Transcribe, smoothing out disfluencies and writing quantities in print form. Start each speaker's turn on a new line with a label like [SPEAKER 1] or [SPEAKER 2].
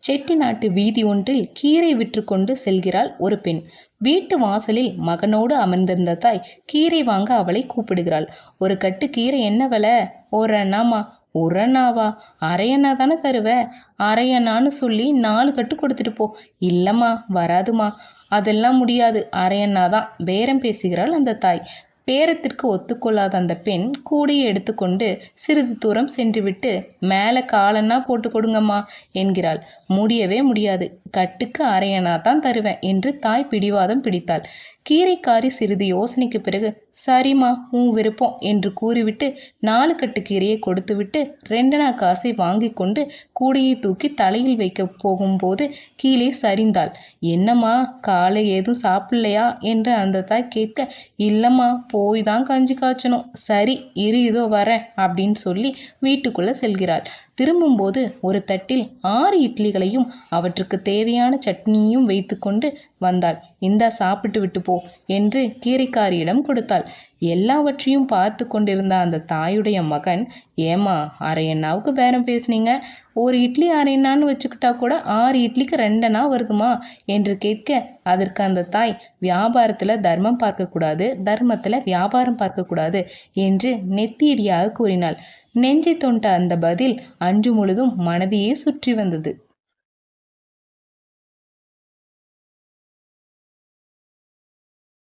[SPEAKER 1] செட்டிநாட்டு வீதி ஒன்றில் கீரை விற்று கொண்டு செல்கிறாள் ஒரு பெண். வீட்டு வாசலில் மகனோடு அமர்ந்திருந்த தாய் கீரை வாங்க அவளை கூப்பிடுகிறாள். ஒரு கட்டு கீரை என்ன விலை? ஒரு அண்ணாமா. ஒரு அண்ணாவா? அரையண்ணா தானே தருவ? அரையண்ணான்னு சொல்லி 4 கட்டு கொடுத்துட்டு போ. இல்லம்மா, வராதுமா. அதெல்லாம் முடியாது, அரையண்ணா தான். பேரம் பேசுகிறாள் அந்த தாய். பேரத்திற்கு ஒத்துக்கொள்ளாத அந்த பெண் கூடையை எடுத்துக்கொண்டு சிறிது தூரம் சென்றுவிட்டு மேலே காலன்னா போட்டு கொடுங்கம்மா என்கிறாள். முடியவே முடியாது, கட்டுக்கு அரையனா தான் தருவேன் என்று தாய் பிடிவாதம் பிடித்தாள். கீரைக்காரி சிறிது யோசனைக்கு பிறகு சரிம்மா, உன் விருப்பம் என்று கூறிவிட்டு 4 கட்டு கீரையை கொடுத்துவிட்டு 2 காசை வாங்கி கொண்டு கூடையை தூக்கி தலையில் வைக்க போகும்போது கீழே சரிந்தாள். என்னம்மா, காலை ஏதும் சாப்பிடலையா என்று அந்த தாய் கேட்க, இல்லம்மா, போய் தான் கஞ்சி காய்ச்சணும். சரி இரு, இதோ வரேன் அப்படின்னு சொல்லி வீட்டுக்குள்ளே செல்கிறாள். திரும்பும்போது ஒரு தட்டில் 6 இட்லிகளையும் அவற்றுக்கு தேவையான சட்னியையும் வைத்து கொண்டு வந்தாள். இந்தா, சாப்பிட்டு விட்டு போ என்று கீரைக்காரியிடம் கொடுத்தாள். எல்லாவற்றையும் பார்த்து கொண்டிருந்த அந்த தாயுடைய மகன், ஏமா, அரையண்ணாவுக்கு பேரம் பேசுனீங்க, ஒரு இட்லி அரையண்ணான்னு வச்சுக்கிட்டா கூட 6 இட்லிக்கு 2 அண்ணா வருதுமா என்று கேட்க, அதற்கு அந்த தாய், வியாபாரத்தில் தர்மம் பார்க்கக்கூடாது, தர்மத்தில் வியாபாரம் பார்க்கக்கூடாது என்று நெத்தியடியாக கூறினாள். நெஞ்சை தொண்ட அந்த பதில் அன்று முழுதும் மனதையே சுற்றி வந்தது.